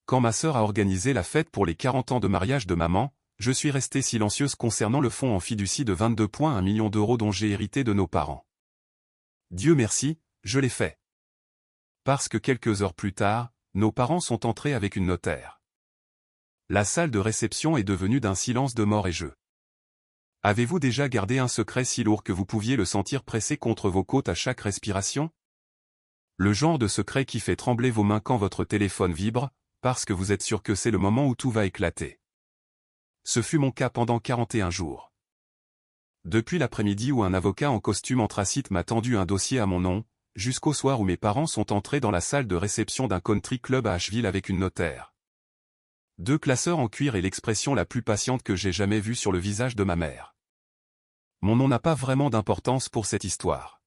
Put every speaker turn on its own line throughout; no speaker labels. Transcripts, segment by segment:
quand ma sœur a organisé la fête pour les 40 ans de mariage de maman, je suis restée silencieuse concernant le fonds en fiducie de 22,1 millions d'euros dont j'ai hérité de nos parents. Dieu merci, je l'ai fait. Parce que quelques heures plus tard, nos parents sont entrés avec une notaire. La salle de réception est devenue d'un silence de mort et jeu. Avez-vous déjà gardé un secret si lourd que vous pouviez le sentir pressé contre vos côtes à chaque respiration? Le genre de secret qui fait trembler vos mains quand votre téléphone vibre, parce que vous êtes sûr que c'est le moment où tout va éclater. Ce fut mon cas pendant 41 jours. Depuis l'après-midi où un avocat en costume anthracite m'a tendu un dossier à mon nom, jusqu'au soir où mes parents sont entrés dans la salle de réception d'un country club à Asheville avec une notaire. 2 classeurs en cuir et l'expression la plus patiente que j'ai jamais vue sur le visage de ma mère. Mon nom n'a pas vraiment d'importance pour cette histoire.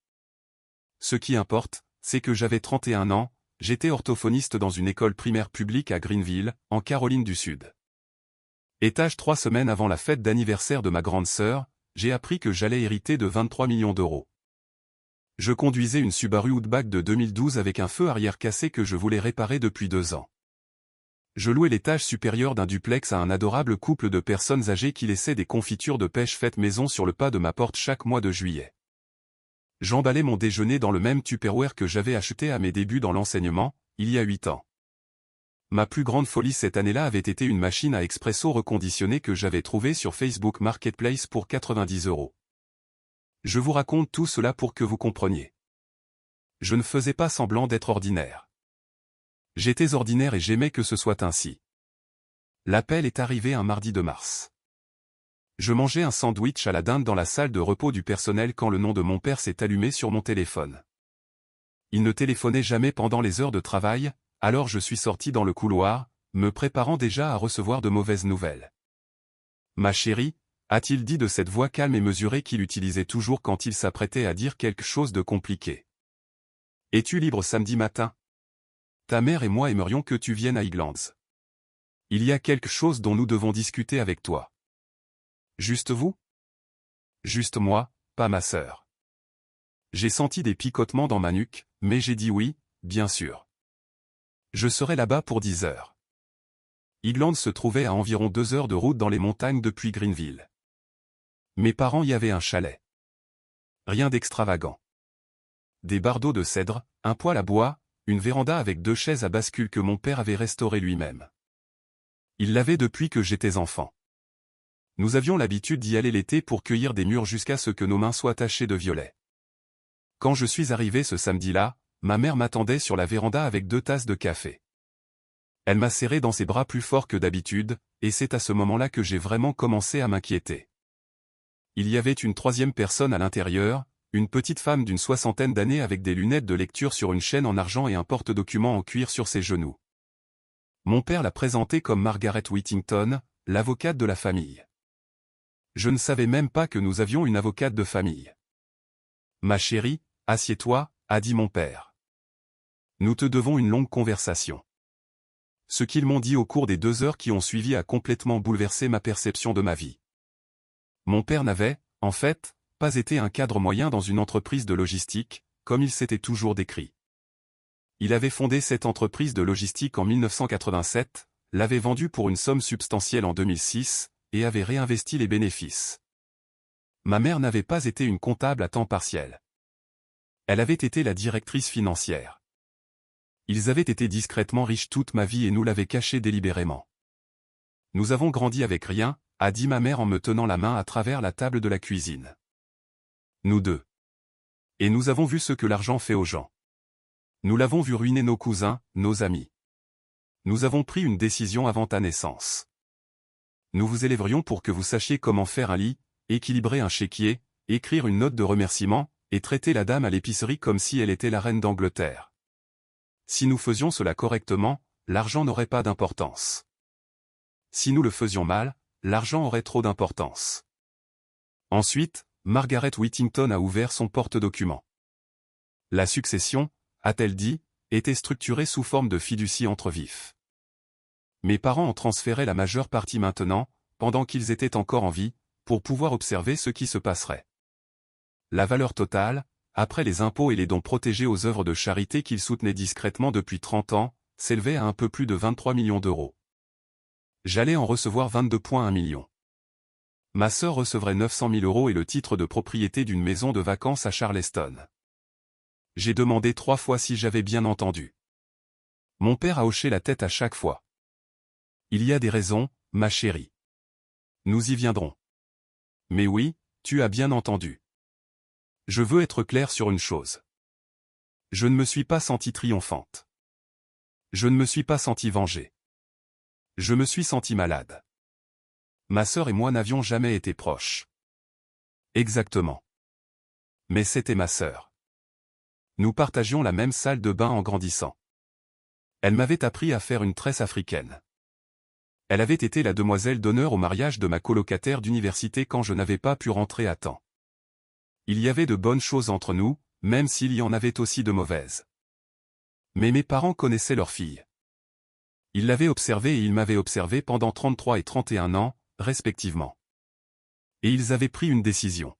Ce qui importe, c'est que j'avais 31 ans, j'étais orthophoniste dans une école primaire publique à Greenville, en Caroline du Sud. Étage 3 semaines avant la fête d'anniversaire de ma grande sœur, j'ai appris que j'allais hériter de 23 millions d'euros. Je conduisais une Subaru Outback de 2012 avec un feu arrière cassé que je voulais réparer depuis 2 ans. Je louais l'étage supérieur d'un duplex à un adorable couple de personnes âgées qui laissaient des confitures de pêche faites maison sur le pas de ma porte chaque mois de juillet. J'emballais mon déjeuner dans le même Tupperware que j'avais acheté à mes débuts dans l'enseignement, il y a 8 ans. Ma plus grande folie cette année-là avait été une machine à expresso reconditionnée que j'avais trouvée sur Facebook Marketplace pour 90 €. Je vous raconte tout cela pour que vous compreniez. Je ne faisais pas semblant d'être ordinaire. J'étais ordinaire et j'aimais que ce soit ainsi. L'appel est arrivé un mardi de mars. Je mangeais un sandwich à la dinde dans la salle de repos du personnel quand le nom de mon père s'est allumé sur mon téléphone. Il ne téléphonait jamais pendant les heures de travail, alors je suis sorti dans le couloir, me préparant déjà à recevoir de mauvaises nouvelles. « Ma chérie », a-t-il dit de cette voix calme et mesurée qu'il utilisait toujours quand il s'apprêtait à dire quelque chose de compliqué. « Es-tu libre samedi matin? Ta mère et moi aimerions que tu viennes à Highlands. Il y a quelque chose dont nous devons discuter avec toi. » Juste vous? Juste moi, pas ma sœur. J'ai senti des picotements dans ma nuque, mais j'ai dit oui, bien sûr. Je serai là-bas pour 10 heures. Highlands se trouvait à environ 2 heures de route dans les montagnes depuis Greenville. Mes parents y avaient un chalet. Rien d'extravagant. Des bardeaux de cèdre, un poêle à bois, une véranda avec 2 chaises à bascule que mon père avait restaurées lui-même. Il l'avait depuis que j'étais enfant. Nous avions l'habitude d'y aller l'été pour cueillir des mûres jusqu'à ce que nos mains soient tachées de violet. Quand je suis arrivé ce samedi-là, ma mère m'attendait sur la véranda avec 2 tasses de café. Elle m'a serré dans ses bras plus fort que d'habitude, et c'est à ce moment-là que j'ai vraiment commencé à m'inquiéter. Il y avait une 3e personne à l'intérieur, une petite femme d'une 60aine d'années avec des lunettes de lecture sur une chaîne en argent et un porte-documents en cuir sur ses genoux. Mon père l'a présentée comme Margaret Whittington, l'avocate de la famille. Je ne savais même pas que nous avions une avocate de famille. « Ma chérie, assieds-toi », a dit mon père. Nous te devons une longue conversation. Ce qu'ils m'ont dit au cours des 2 heures qui ont suivi a complètement bouleversé ma perception de ma vie. Mon père n'avait, en fait, pas été un cadre moyen dans une entreprise de logistique, comme il s'était toujours décrit. Il avait fondé cette entreprise de logistique en 1987, l'avait vendue pour une somme substantielle en 2006, et avait réinvesti les bénéfices. Ma mère n'avait pas été une comptable à temps partiel. Elle avait été la directrice financière. Ils avaient été discrètement riches toute ma vie et nous l'avaient caché délibérément. Nous avons grandi avec rien, a dit ma mère en me tenant la main à travers la table de la cuisine. Nous deux. Et nous avons vu ce que l'argent fait aux gens. Nous l'avons vu ruiner nos cousins, nos amis. Nous avons pris une décision avant ta naissance. Nous vous élèverions pour que vous sachiez comment faire un lit, équilibrer un chéquier, écrire une note de remerciement, et traiter la dame à l'épicerie comme si elle était la reine d'Angleterre. Si nous faisions cela correctement, l'argent n'aurait pas d'importance. Si nous le faisions mal, l'argent aurait trop d'importance. Ensuite, Margaret Whittington a ouvert son porte-documents. La succession, a-t-elle dit, était structurée sous forme de fiducie entre vifs. Mes parents en transféraient la majeure partie maintenant, pendant qu'ils étaient encore en vie, pour pouvoir observer ce qui se passerait. La valeur totale, après les impôts et les dons protégés aux œuvres de charité qu'ils soutenaient discrètement depuis 30 ans, s'élevait à un peu plus de 23 millions d'euros. J'allais en recevoir 22,1 millions. Ma sœur recevrait 900 000 euros et le titre de propriété d'une maison de vacances à Charleston. J'ai demandé 3 fois si j'avais bien entendu. Mon père a hoché la tête à chaque fois. Il y a des raisons, ma chérie. Nous y viendrons. Mais oui, tu as bien entendu. Je veux être clair sur une chose. Je ne me suis pas sentie triomphante. Je ne me suis pas sentie vengée. Je me suis sentie malade. Ma sœur et moi n'avions jamais été proches. Exactement. Mais c'était ma sœur. Nous partagions la même salle de bain en grandissant. Elle m'avait appris à faire une tresse africaine. Elle avait été la demoiselle d'honneur au mariage de ma colocataire d'université quand je n'avais pas pu rentrer à temps. Il y avait de bonnes choses entre nous, même s'il y en avait aussi de mauvaises. Mais mes parents connaissaient leur fille. Ils l'avaient observée et ils m'avaient observé pendant 33 et 31 ans, respectivement. Et ils avaient pris une décision.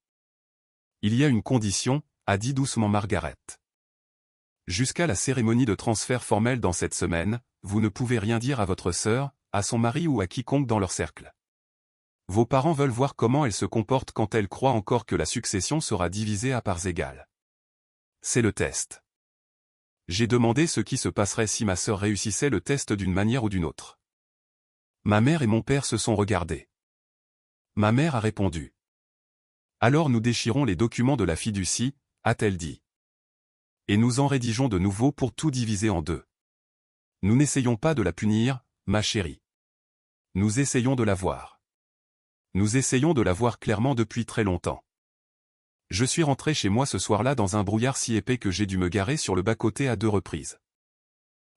Il y a une condition, a dit doucement Margaret. Jusqu'à la cérémonie de transfert formel dans cette semaine, vous ne pouvez rien dire à votre sœur, à son mari ou à quiconque dans leur cercle. Vos parents veulent voir comment elle se comporte quand elle croit encore que la succession sera divisée à parts égales. C'est le test. J'ai demandé ce qui se passerait si ma sœur réussissait le test d'une manière ou d'une autre. Ma mère et mon père se sont regardés. Ma mère a répondu. Alors nous déchirons les documents de la fiducie, a-t-elle dit. Et nous en rédigeons de nouveau pour tout diviser en deux. Nous n'essayons pas de la punir, ma chérie. Nous essayons de la voir. Nous essayons de la voir clairement depuis très longtemps. Je suis rentré chez moi ce soir-là dans un brouillard si épais que j'ai dû me garer sur le bas-côté à 2 reprises.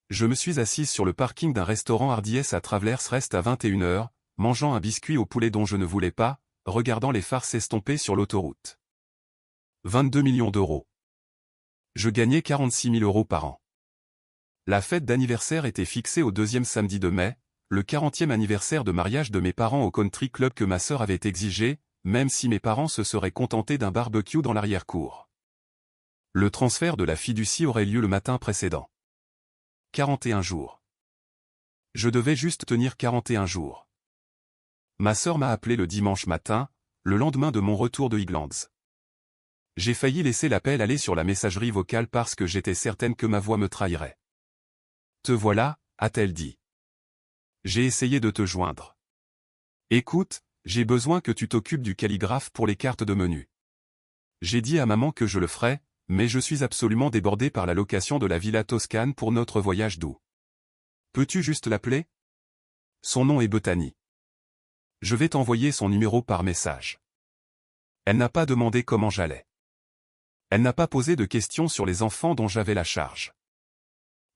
Je me suis assise sur le parking d'un restaurant Hardies à Travelers Rest à 21 h, mangeant un biscuit au poulet dont je ne voulais pas, regardant les phares s'estomper sur l'autoroute. 22 millions d'euros. Je gagnais 46 000 euros par an. La fête d'anniversaire était fixée au 2e samedi de mai, le 40e anniversaire de mariage de mes parents au country club que ma sœur avait exigé, même si mes parents se seraient contentés d'un barbecue dans l'arrière-cour. Le transfert de la fiducie aurait lieu le matin précédent. 41 jours. Je devais juste tenir 41 jours. Ma sœur m'a appelé le dimanche matin, le lendemain de mon retour de Highlands. J'ai failli laisser l'appel aller sur la messagerie vocale parce que j'étais certaine que ma voix me trahirait. Te voilà, a-t-elle dit. J'ai essayé de te joindre. Écoute, j'ai besoin que tu t'occupes du calligraphe pour les cartes de menu. J'ai dit à maman que je le ferais, mais je suis absolument débordé par la location de la villa Toscane pour notre voyage d'août. Peux-tu juste l'appeler? Son nom est Bethany. Je vais t'envoyer son numéro par message. Elle n'a pas demandé comment j'allais. Elle n'a pas posé de questions sur les enfants dont j'avais la charge.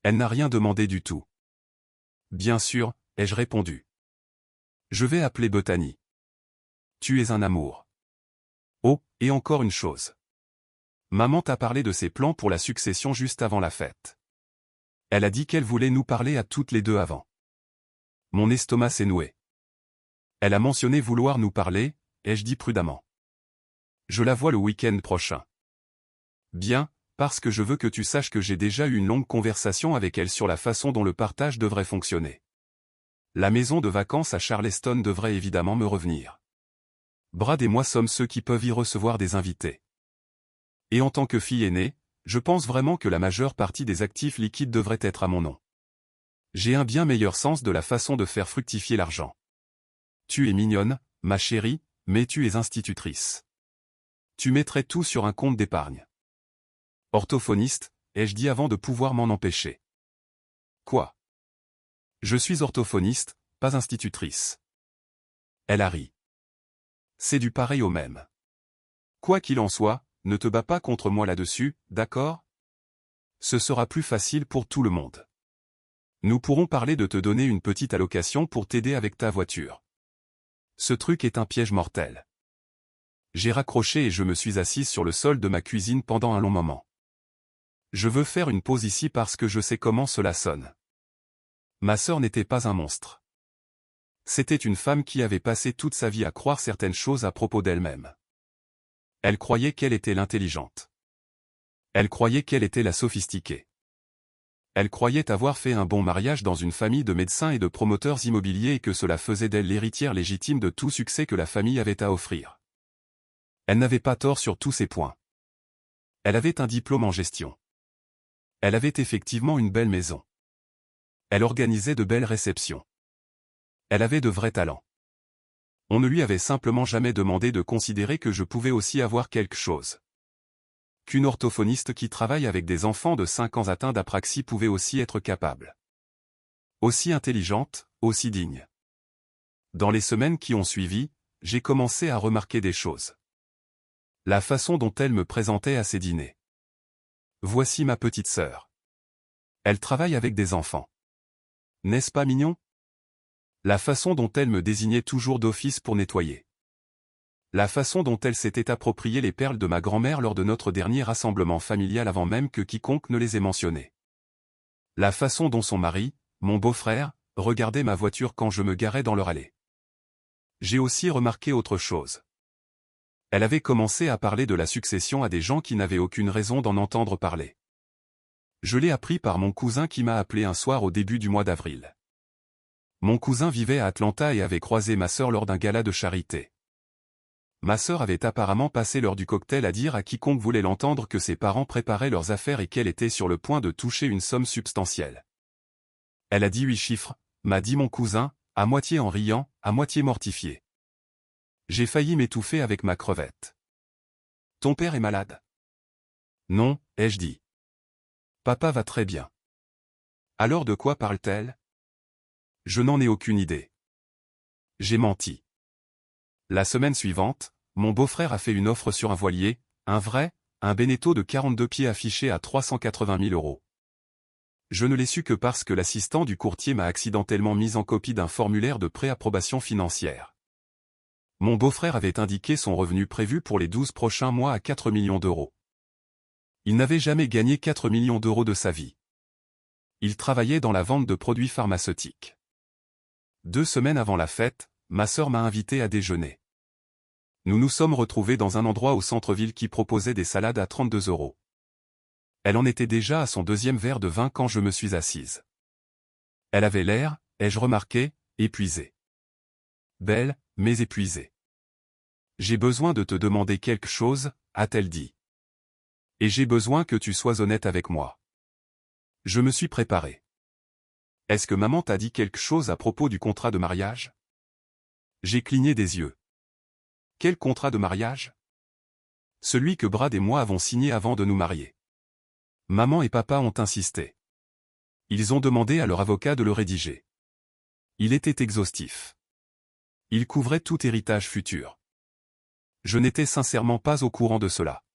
Elle n'a rien demandé du tout. Bien sûr, ai-je répondu. Je vais appeler Bethany. Tu es un amour. Oh, et encore une chose. Maman t'a parlé de ses plans pour la succession juste avant la fête. Elle a dit qu'elle voulait nous parler à toutes les deux avant. Mon estomac s'est noué. Elle a mentionné vouloir nous parler, ai-je dit prudemment. Je la vois le week-end prochain. Bien, parce que je veux que tu saches que j'ai déjà eu une longue conversation avec elle sur la façon dont le partage devrait fonctionner. La maison de vacances à Charleston devrait évidemment me revenir. Brad et moi sommes ceux qui peuvent y recevoir des invités. Et en tant que fille aînée, je pense vraiment que la majeure partie des actifs liquides devrait être à mon nom. J'ai un bien meilleur sens de la façon de faire fructifier l'argent. Tu es mignonne, ma chérie, mais tu es institutrice. Tu mettrais tout sur un compte d'épargne. Orthophoniste, ai-je dit avant de pouvoir m'en empêcher. Quoi? Je suis orthophoniste, pas institutrice. Elle a ri. C'est du pareil au même. Quoi qu'il en soit, ne te bats pas contre moi là-dessus, d'accord? Ce sera plus facile pour tout le monde. Nous pourrons parler de te donner une petite allocation pour t'aider avec ta voiture. Ce truc est un piège mortel. J'ai raccroché et je me suis assise sur le sol de ma cuisine pendant un long moment. Je veux faire une pause ici parce que je sais comment cela sonne. Ma sœur n'était pas un monstre. C'était une femme qui avait passé toute sa vie à croire certaines choses à propos d'elle-même. Elle croyait qu'elle était l'intelligente. Elle croyait qu'elle était la sophistiquée. Elle croyait avoir fait un bon mariage dans une famille de médecins et de promoteurs immobiliers et que cela faisait d'elle l'héritière légitime de tout succès que la famille avait à offrir. Elle n'avait pas tort sur tous ces points. Elle avait un diplôme en gestion. Elle avait effectivement une belle maison. Elle organisait de belles réceptions. Elle avait de vrais talents. On ne lui avait simplement jamais demandé de considérer que je pouvais aussi avoir quelque chose. Qu'une orthophoniste qui travaille avec des enfants de 5 ans atteints d'apraxie pouvait aussi être capable. Aussi intelligente, aussi digne. Dans les semaines qui ont suivi, j'ai commencé à remarquer des choses. La façon dont elle me présentait à ses dîners. Voici ma petite sœur. Elle travaille avec des enfants. N'est-ce pas mignon? La façon dont elle me désignait toujours d'office pour nettoyer. La façon dont elle s'était approprié les perles de ma grand-mère lors de notre dernier rassemblement familial avant même que quiconque ne les ait mentionnées. La façon dont son mari, mon beau-frère, regardait ma voiture quand je me garais dans leur allée. J'ai aussi remarqué autre chose. Elle avait commencé à parler de la succession à des gens qui n'avaient aucune raison d'en entendre parler. Je l'ai appris par mon cousin qui m'a appelé un soir au début du mois d'avril. Mon cousin vivait à Atlanta et avait croisé ma sœur lors d'un gala de charité. Ma sœur avait apparemment passé l'heure du cocktail à dire à quiconque voulait l'entendre que ses parents préparaient leurs affaires et qu'elle était sur le point de toucher une somme substantielle. Elle a dit 8 chiffres, m'a dit mon cousin, à moitié en riant, à moitié mortifié. J'ai failli m'étouffer avec ma crevette. Ton père est malade? Non, ai-je dit. Papa va très bien. Alors de quoi parle-t-elle? Je n'en ai aucune idée. J'ai menti. La semaine suivante, mon beau-frère a fait une offre sur un voilier, un Beneteau de 42 pieds affiché à 380 000 €. Je ne l'ai su que parce que l'assistant du courtier m'a accidentellement mis en copie d'un formulaire de préapprobation financière. Mon beau-frère avait indiqué son revenu prévu pour les 12 prochains mois à 4 millions d'euros. Il n'avait jamais gagné 4 millions d'euros de sa vie. Il travaillait dans la vente de produits pharmaceutiques. 2 semaines avant la fête, ma sœur m'a invité à déjeuner. Nous nous sommes retrouvés dans un endroit au centre-ville qui proposait des salades à 32 €. Elle en était déjà à son 2e verre de vin quand je me suis assise. Elle avait l'air, ai-je remarqué, épuisée. Belle, mais épuisée. J'ai besoin de te demander quelque chose, a-t-elle dit. Et j'ai besoin que tu sois honnête avec moi. Je me suis préparé. Est-ce que maman t'a dit quelque chose à propos du contrat de mariage? J'ai cligné des yeux. Quel contrat de mariage? Celui que Brad et moi avons signé avant de nous marier. Maman et papa ont insisté. Ils ont demandé à leur avocat de le rédiger. Il était exhaustif. Il couvrait tout héritage futur. Je n'étais sincèrement pas au courant de cela.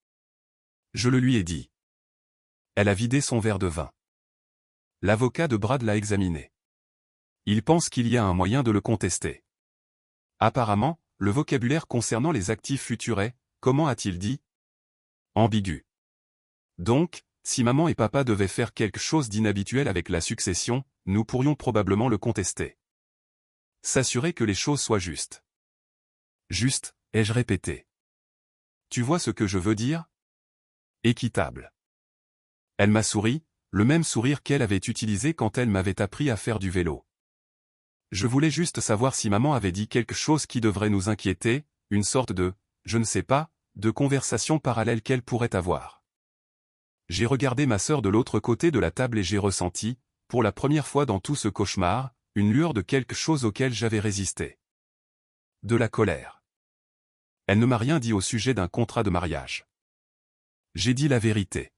Je le lui ai dit. Elle a vidé son verre de vin. L'avocat de Brad l'a examiné. Il pense qu'il y a un moyen de le contester. Apparemment, le vocabulaire concernant les actifs futurs est, comment a-t-il dit? Ambigu. Donc, si maman et papa devaient faire quelque chose d'inhabituel avec la succession, nous pourrions probablement le contester. S'assurer que les choses soient justes. Juste, ai-je répété. Tu vois ce que je veux dire? Équitable. Elle m'a souri, le même sourire qu'elle avait utilisé quand elle m'avait appris à faire du vélo. Je voulais juste savoir si maman avait dit quelque chose qui devrait nous inquiéter, une sorte de, je ne sais pas, de conversation parallèle qu'elle pourrait avoir. J'ai regardé ma sœur de l'autre côté de la table et j'ai ressenti, pour la première fois dans tout ce cauchemar, une lueur de quelque chose auquel j'avais résisté. De la colère. Elle ne m'a rien dit au sujet d'un contrat de mariage. J'ai dit la vérité.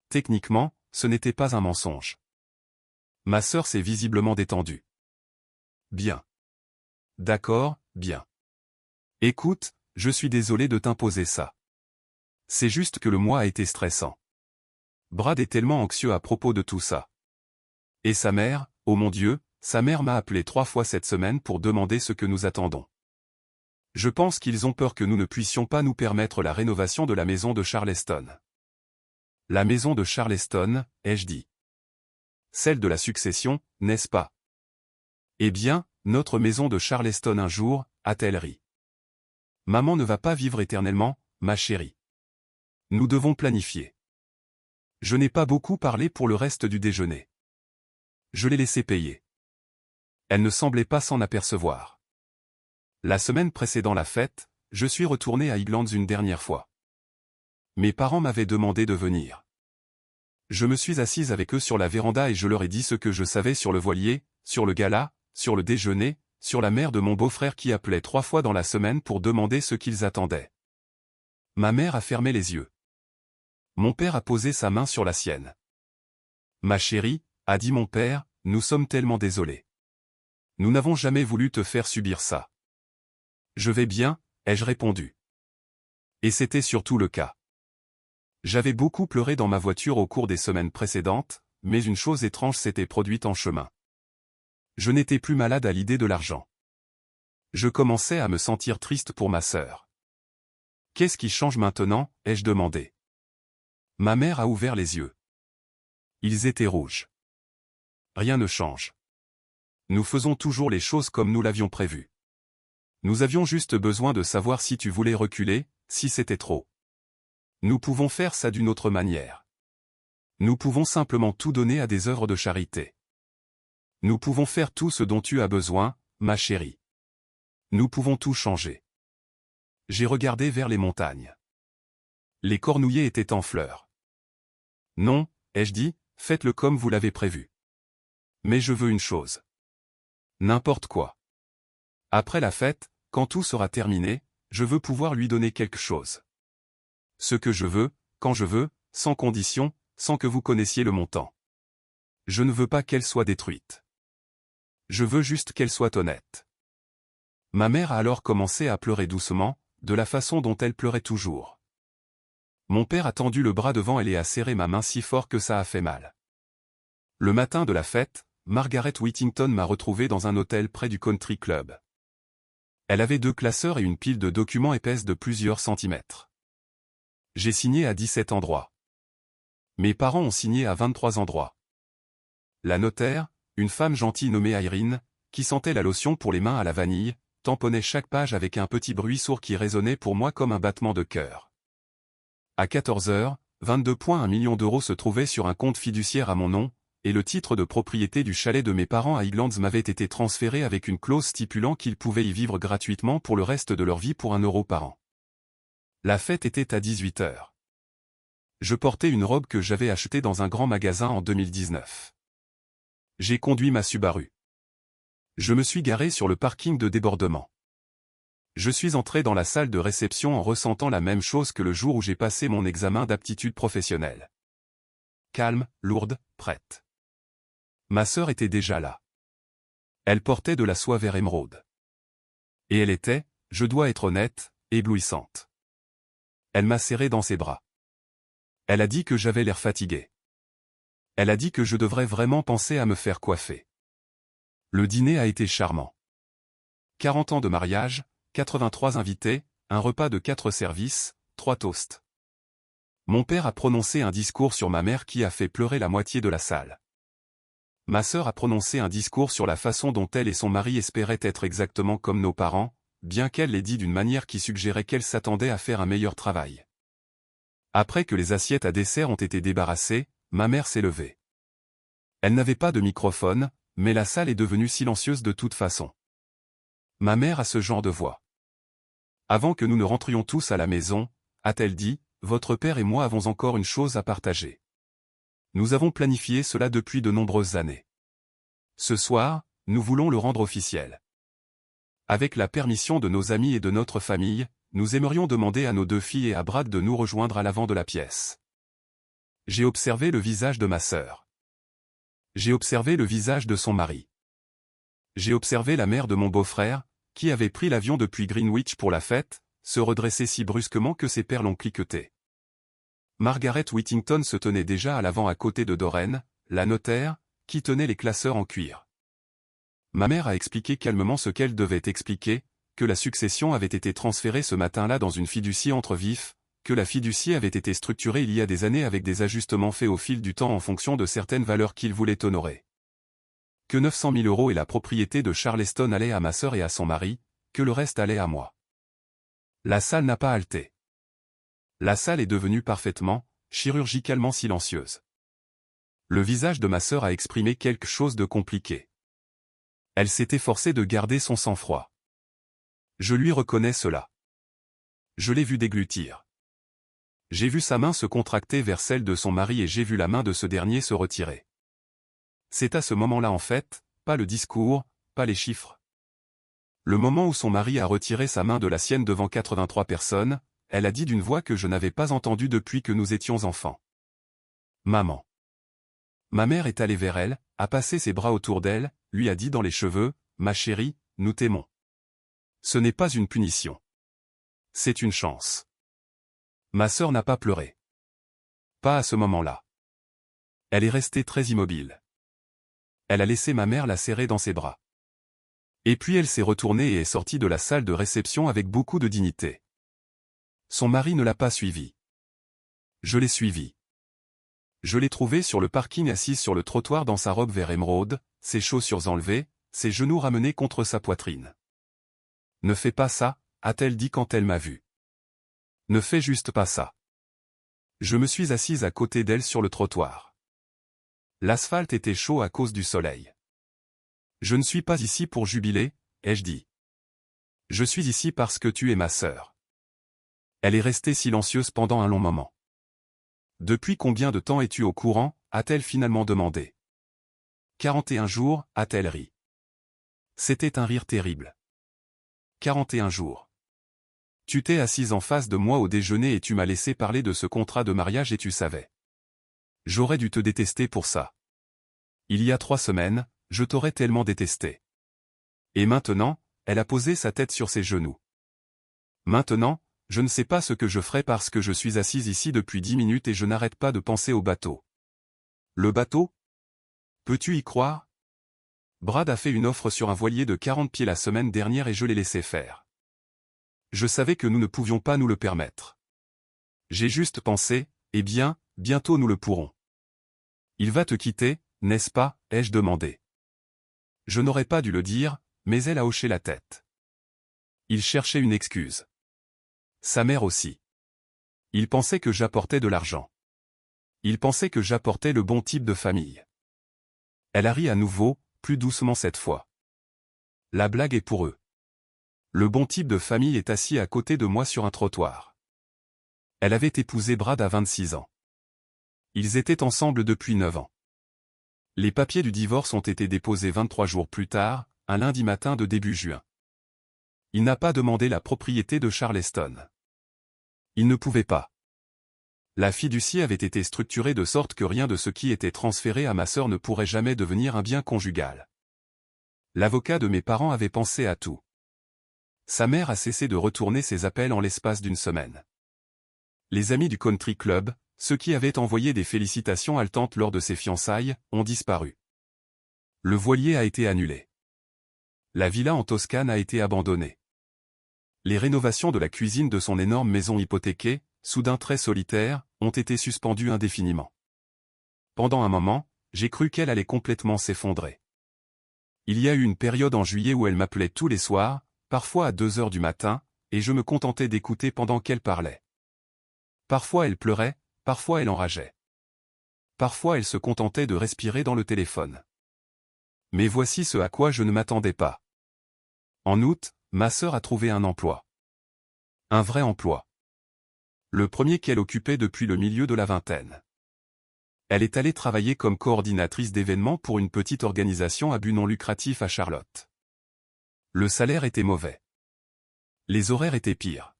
Techniquement, ce n'était pas un mensonge. Ma sœur s'est visiblement détendue. Bien. D'accord, bien. Écoute, je suis désolé de t'imposer ça. C'est juste que le mois a été stressant. Brad est tellement anxieux à propos de tout ça. Et sa mère, oh mon Dieu, sa mère m'a appelé 3 fois cette semaine pour demander ce que nous attendons. Je pense qu'ils ont peur que nous ne puissions pas nous permettre la rénovation de la maison de Charleston. La maison de Charleston, ai-je dit. Celle de la succession, n'est-ce pas? Eh bien, notre maison de Charleston un jour, a-t-elle ri. Maman ne va pas vivre éternellement, ma chérie. Nous devons planifier. Je n'ai pas beaucoup parlé pour le reste du déjeuner. Je l'ai laissé payer. Elle ne semblait pas s'en apercevoir. La semaine précédant la fête, je suis retourné à Highlands une dernière fois. Mes parents m'avaient demandé de venir. Je me suis assise avec eux sur la véranda et je leur ai dit ce que je savais sur le voilier, sur le gala, sur le déjeuner, sur la mère de mon beau-frère qui appelait 3 fois dans la semaine pour demander ce qu'ils attendaient. Ma mère a fermé les yeux. Mon père a posé sa main sur la sienne. Ma chérie, a dit mon père, nous sommes tellement désolés. Nous n'avons jamais voulu te faire subir ça. Je vais bien, ai-je répondu. Et c'était surtout le cas. J'avais beaucoup pleuré dans ma voiture au cours des semaines précédentes, mais une chose étrange s'était produite en chemin. Je n'étais plus malade à l'idée de l'argent. Je commençais à me sentir triste pour ma sœur. Qu'est-ce qui change maintenant, ai-je demandé. Ma mère a ouvert les yeux. Ils étaient rouges. Rien ne change. Nous faisons toujours les choses comme nous l'avions prévu. Nous avions juste besoin de savoir si tu voulais reculer, si c'était trop. Nous pouvons faire ça d'une autre manière. Nous pouvons simplement tout donner à des œuvres de charité. Nous pouvons faire tout ce dont tu as besoin, ma chérie. Nous pouvons tout changer. J'ai regardé vers les montagnes. Les cornouillers étaient en fleurs. Non, ai-je dit, faites-le comme vous l'avez prévu. Mais je veux une chose. N'importe quoi. Après la fête, quand tout sera terminé, je veux pouvoir lui donner quelque chose. Ce que je veux, quand je veux, sans condition, sans que vous connaissiez le montant. Je ne veux pas qu'elle soit détruite. Je veux juste qu'elle soit honnête. Ma mère a alors commencé à pleurer doucement, de la façon dont elle pleurait toujours. Mon père a tendu le bras devant elle et a serré ma main si fort que ça a fait mal. Le matin de la fête, Margaret Whittington m'a retrouvé dans un hôtel près du country club. Elle avait 2 classeurs et une pile de documents épaisse de plusieurs centimètres. J'ai signé à 17 endroits. Mes parents ont signé à 23 endroits. La notaire, une femme gentille nommée Irene, qui sentait la lotion pour les mains à la vanille, tamponnait chaque page avec un petit bruit sourd qui résonnait pour moi comme un battement de cœur. À 14h, 22,1 millions d'euros se trouvaient sur un compte fiduciaire à mon nom, et le titre de propriété du chalet de mes parents à Highlands m'avait été transféré avec une clause stipulant qu'ils pouvaient y vivre gratuitement pour le reste de leur vie pour 1 euro par an. La fête était à 18h. Je portais une robe que j'avais achetée dans un grand magasin en 2019. J'ai conduit ma Subaru. Je me suis garé sur le parking de débordement. Je suis entré dans la salle de réception en ressentant la même chose que le jour où j'ai passé mon examen d'aptitude professionnelle. Calme, lourde, prête. Ma sœur était déjà là. Elle portait de la soie vert émeraude. Et elle était, je dois être honnête, éblouissante. Elle m'a serré dans ses bras. Elle a dit que j'avais l'air fatigué. Elle a dit que je devrais vraiment penser à me faire coiffer. Le dîner a été charmant. 40 ans de mariage, 83 invités, un repas de 4 services, 3 toasts. Mon père a prononcé un discours sur ma mère qui a fait pleurer la moitié de la salle. Ma sœur a prononcé un discours sur la façon dont elle et son mari espéraient être exactement comme nos parents, bien qu'elle l'ait dit d'une manière qui suggérait qu'elle s'attendait à faire un meilleur travail. Après que les assiettes à dessert ont été débarrassées, ma mère s'est levée. Elle n'avait pas de microphone, mais la salle est devenue silencieuse de toute façon. Ma mère a ce genre de voix. Avant que nous ne rentrions tous à la maison, a-t-elle dit, votre père et moi avons encore une chose à partager. Nous avons planifié cela depuis de nombreuses années. Ce soir, nous voulons le rendre officiel. Avec la permission de nos amis et de notre famille, nous aimerions demander à nos 2 filles et à Brad de nous rejoindre à l'avant de la pièce. J'ai observé le visage de ma sœur. J'ai observé le visage de son mari. J'ai observé la mère de mon beau-frère, qui avait pris l'avion depuis Greenwich pour la fête, se redresser si brusquement que ses perles ont cliqueté. Margaret Whittington se tenait déjà à l'avant à côté de Doreen, la notaire, qui tenait les classeurs en cuir. Ma mère a expliqué calmement ce qu'elle devait expliquer, que la succession avait été transférée ce matin-là dans une fiducie entre vifs, que la fiducie avait été structurée il y a des années avec des ajustements faits au fil du temps en fonction de certaines valeurs qu'il voulait honorer. Que 900 000 € et la propriété de Charleston allaient à ma sœur et à son mari, que le reste allait à moi. La salle n'a pas halté. La salle est devenue parfaitement, chirurgicalement silencieuse. Le visage de ma sœur a exprimé quelque chose de compliqué. Elle s'est efforcée de garder son sang-froid. Je lui reconnais cela. Je l'ai vu déglutir. J'ai vu sa main se contracter vers celle de son mari et j'ai vu la main de ce dernier se retirer. C'est à ce moment-là en fait, pas le discours, pas les chiffres. Le moment où son mari a retiré sa main de la sienne devant 83 personnes, elle a dit d'une voix que je n'avais pas entendue depuis que nous étions enfants. Maman. Ma mère est allée vers elle, a passé ses bras autour d'elle, lui a dit dans les cheveux, ma chérie, nous t'aimons. Ce n'est pas une punition. C'est une chance. Ma sœur n'a pas pleuré. Pas à ce moment-là. Elle est restée très immobile. Elle a laissé ma mère la serrer dans ses bras. Et puis elle s'est retournée et est sortie de la salle de réception avec beaucoup de dignité. Son mari ne l'a pas suivie. Je l'ai suivie. Je l'ai trouvée sur le parking assise sur le trottoir dans sa robe vert émeraude, ses chaussures enlevées, ses genoux ramenés contre sa poitrine. « Ne fais pas ça », a-t-elle dit quand elle m'a vu. « Ne fais juste pas ça. » Je me suis assise à côté d'elle sur le trottoir. L'asphalte était chaud à cause du soleil. « Je ne suis pas ici pour jubiler, ai-je dit. Je suis ici parce que tu es ma sœur. » Elle est restée silencieuse pendant un long moment. « Depuis combien de temps es-tu au courant ?» a-t-elle finalement demandé. 41 jours, a-t-elle ri. C'était un rire terrible. 41 jours. Tu t'es assise en face de moi au déjeuner et tu m'as laissé parler de ce contrat de mariage et tu savais. J'aurais dû te détester pour ça. Il y a 3 semaines, je t'aurais tellement détesté. Et maintenant, elle a posé sa tête sur ses genoux. Maintenant, je ne sais pas ce que je ferai parce que je suis assise ici depuis 10 minutes et je n'arrête pas de penser au bateau. Le bateau ? Peux-tu y croire ? Brad a fait une offre sur un voilier de 40 pieds la semaine dernière et je l'ai laissé faire. Je savais que nous ne pouvions pas nous le permettre. J'ai juste pensé, eh bien, bientôt nous le pourrons. Il va te quitter, n'est-ce pas, ai-je demandé. Je n'aurais pas dû le dire, mais elle a hoché la tête. Il cherchait une excuse. Sa mère aussi. Il pensait que j'apportais de l'argent. Il pensait que j'apportais le bon type de famille. Elle a ri à nouveau, plus doucement cette fois. La blague est pour eux. Le bon type de famille est assis à côté de moi sur un trottoir. Elle avait épousé Brad à 26 ans. Ils étaient ensemble depuis 9 ans. Les papiers du divorce ont été déposés 23 jours plus tard, un lundi matin de début juin. Il n'a pas demandé la propriété de Charleston. Il ne pouvait pas. La fiducie avait été structurée de sorte que rien de ce qui était transféré à ma sœur ne pourrait jamais devenir un bien conjugal. L'avocat de mes parents avait pensé à tout. Sa mère a cessé de retourner ses appels en l'espace d'une semaine. Les amis du country club, ceux qui avaient envoyé des félicitations haletantes lors de ses fiançailles, ont disparu. Le voilier a été annulé. La villa en Toscane a été abandonnée. Les rénovations de la cuisine de son énorme maison hypothéquée, soudain très solitaire, ont été suspendues indéfiniment. Pendant un moment, j'ai cru qu'elle allait complètement s'effondrer. Il y a eu une période en juillet où elle m'appelait tous les soirs, parfois à 2 heures du matin, et je me contentais d'écouter pendant qu'elle parlait. Parfois elle pleurait, parfois elle enrageait. Parfois elle se contentait de respirer dans le téléphone. Mais voici ce à quoi je ne m'attendais pas. En août, ma sœur a trouvé un emploi. Un vrai emploi. Le premier qu'elle occupait depuis le milieu de la vingtaine. Elle est allée travailler comme coordinatrice d'événements pour une petite organisation à but non lucratif à Charlotte. Le salaire était mauvais. Les horaires étaient pires.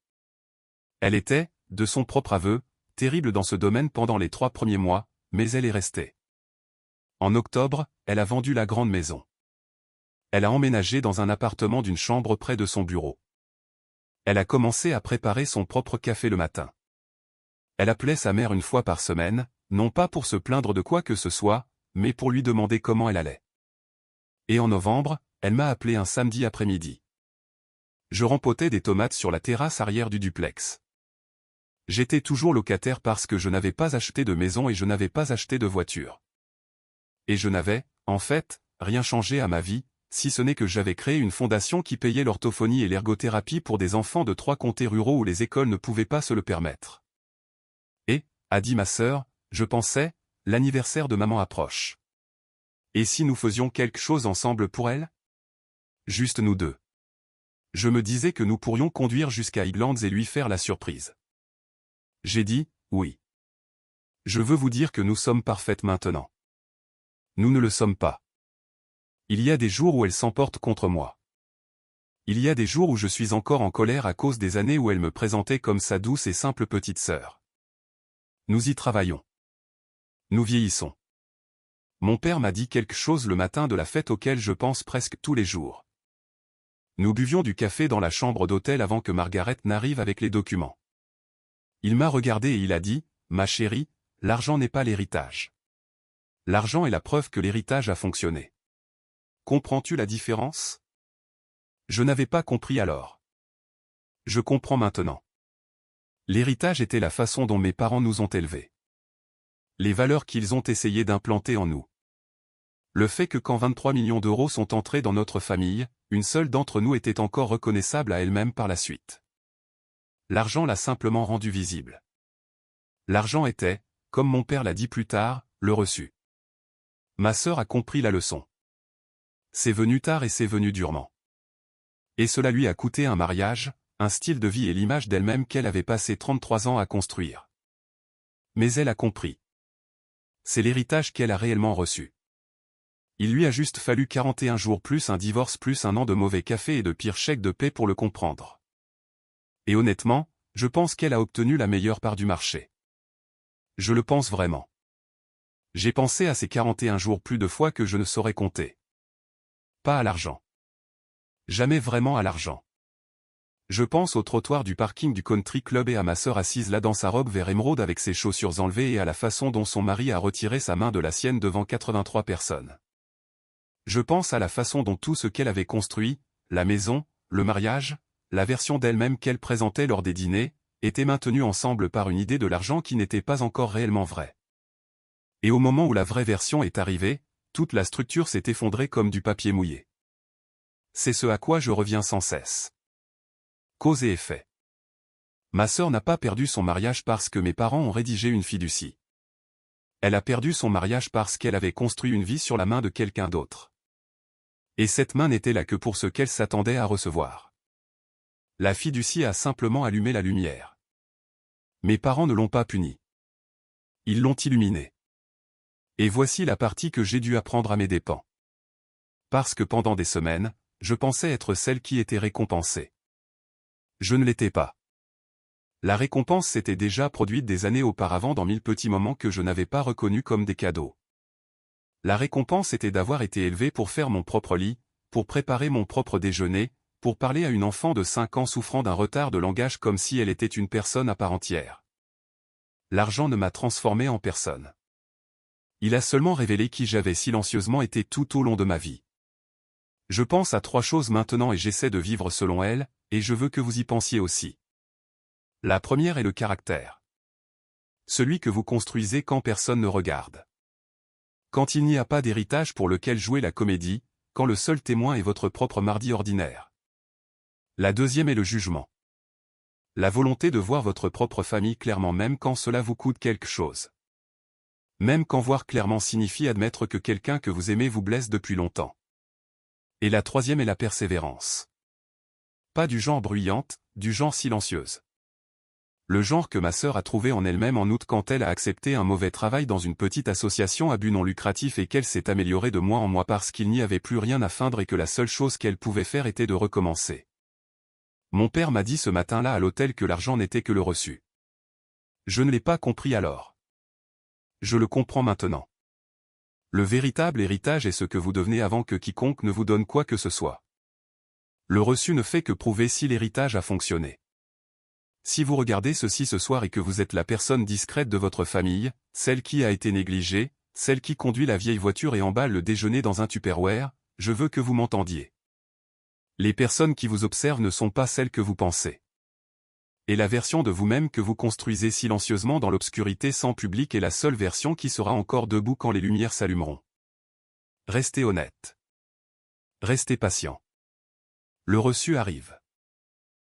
Elle était, de son propre aveu, terrible dans ce domaine pendant les 3 premiers mois, mais elle est restée. En octobre, elle a vendu la grande maison. Elle a emménagé dans un appartement d'une chambre près de son bureau. Elle a commencé à préparer son propre café le matin. Elle appelait sa mère une fois par semaine, non pas pour se plaindre de quoi que ce soit, mais pour lui demander comment elle allait. Et en novembre, elle m'a appelé un samedi après-midi. Je rempotais des tomates sur la terrasse arrière du duplex. J'étais toujours locataire parce que je n'avais pas acheté de maison et je n'avais pas acheté de voiture. Et je n'avais, en fait, rien changé à ma vie, si ce n'est que j'avais créé une fondation qui payait l'orthophonie et l'ergothérapie pour des enfants de 3 comtés ruraux où les écoles ne pouvaient pas se le permettre. Et, a dit ma sœur, je pensais, l'anniversaire de maman approche. Et si nous faisions quelque chose ensemble pour elle? Juste nous deux. Je me disais que nous pourrions conduire jusqu'à Highlands et lui faire la surprise. J'ai dit, oui. Je veux vous dire que nous sommes parfaites maintenant. Nous ne le sommes pas. Il y a des jours où elle s'emporte contre moi. Il y a des jours où je suis encore en colère à cause des années où elle me présentait comme sa douce et simple petite sœur. Nous y travaillons. Nous vieillissons. Mon père m'a dit quelque chose le matin de la fête auquel je pense presque tous les jours. Nous buvions du café dans la chambre d'hôtel avant que Margaret n'arrive avec les documents. Il m'a regardé et il a dit, « Ma chérie, l'argent n'est pas l'héritage. L'argent est la preuve que l'héritage a fonctionné. Comprends-tu la différence ?» Je n'avais pas compris alors. Je comprends maintenant. L'héritage était la façon dont mes parents nous ont élevés. Les valeurs qu'ils ont essayé d'implanter en nous. Le fait que quand 23 millions d'euros sont entrés dans notre famille, une seule d'entre nous était encore reconnaissable à elle-même par la suite. L'argent l'a simplement rendu visible. L'argent était, comme mon père l'a dit plus tard, le reçu. Ma sœur a compris la leçon. C'est venu tard et c'est venu durement. Et cela lui a coûté un mariage, un style de vie et l'image d'elle-même qu'elle avait passé 33 ans à construire. Mais elle a compris. C'est l'héritage qu'elle a réellement reçu. Il lui a juste fallu 41 jours plus un divorce plus un an de mauvais café et de pires chèques de paie pour le comprendre. Et honnêtement, je pense qu'elle a obtenu la meilleure part du marché. Je le pense vraiment. J'ai pensé à ces 41 jours plus de fois que je ne saurais compter. Pas à l'argent. Jamais vraiment à l'argent. Je pense au trottoir du parking du country club et à ma sœur assise là dans sa robe vert émeraude avec ses chaussures enlevées et à la façon dont son mari a retiré sa main de la sienne devant 83 personnes. Je pense à la façon dont tout ce qu'elle avait construit, la maison, le mariage, la version d'elle-même qu'elle présentait lors des dîners, était maintenue ensemble par une idée de l'argent qui n'était pas encore réellement vraie. Et au moment où la vraie version est arrivée, toute la structure s'est effondrée comme du papier mouillé. C'est ce à quoi je reviens sans cesse. Cause et effet. Ma sœur n'a pas perdu son mariage parce que mes parents ont rédigé une fiducie. Elle a perdu son mariage parce qu'elle avait construit une vie sur la main de quelqu'un d'autre. Et cette main n'était là que pour ce qu'elle s'attendait à recevoir. La fiducie a simplement allumé la lumière. Mes parents ne l'ont pas puni. Ils l'ont illuminé. Et voici la partie que j'ai dû apprendre à mes dépens. Parce que pendant des semaines, je pensais être celle qui était récompensée. Je ne l'étais pas. La récompense s'était déjà produite des années auparavant dans 1000 petits moments que je n'avais pas reconnus comme des cadeaux. La récompense était d'avoir été élevé pour faire mon propre lit, pour préparer mon propre déjeuner, pour parler à une enfant de 5 ans souffrant d'un retard de langage comme si elle était une personne à part entière. L'argent ne m'a transformé en personne. Il a seulement révélé qui j'avais silencieusement été tout au long de ma vie. Je pense à 3 choses maintenant et j'essaie de vivre selon elles, et je veux que vous y pensiez aussi. La première est le caractère. Celui que vous construisez quand personne ne regarde. Quand il n'y a pas d'héritage pour lequel jouer la comédie, quand le seul témoin est votre propre mardi ordinaire. La deuxième est le jugement. La volonté de voir votre propre famille clairement même quand cela vous coûte quelque chose. Même quand voir clairement signifie admettre que quelqu'un que vous aimez vous blesse depuis longtemps. Et la troisième est la persévérance. Pas du genre bruyante, du genre silencieuse. Le genre que ma sœur a trouvé en elle-même en août quand elle a accepté un mauvais travail dans une petite association à but non lucratif et qu'elle s'est améliorée de mois en mois parce qu'il n'y avait plus rien à feindre et que la seule chose qu'elle pouvait faire était de recommencer. Mon père m'a dit ce matin-là à l'hôtel que l'argent n'était que le reçu. Je ne l'ai pas compris alors. Je le comprends maintenant. Le véritable héritage est ce que vous devenez avant que quiconque ne vous donne quoi que ce soit. Le reçu ne fait que prouver si l'héritage a fonctionné. Si vous regardez ceci ce soir et que vous êtes la personne discrète de votre famille, celle qui a été négligée, celle qui conduit la vieille voiture et emballe le déjeuner dans un Tupperware, je veux que vous m'entendiez. Les personnes qui vous observent ne sont pas celles que vous pensez. Et la version de vous-même que vous construisez silencieusement dans l'obscurité sans public est la seule version qui sera encore debout quand les lumières s'allumeront. Restez honnête. Restez patient. Le reçu arrive.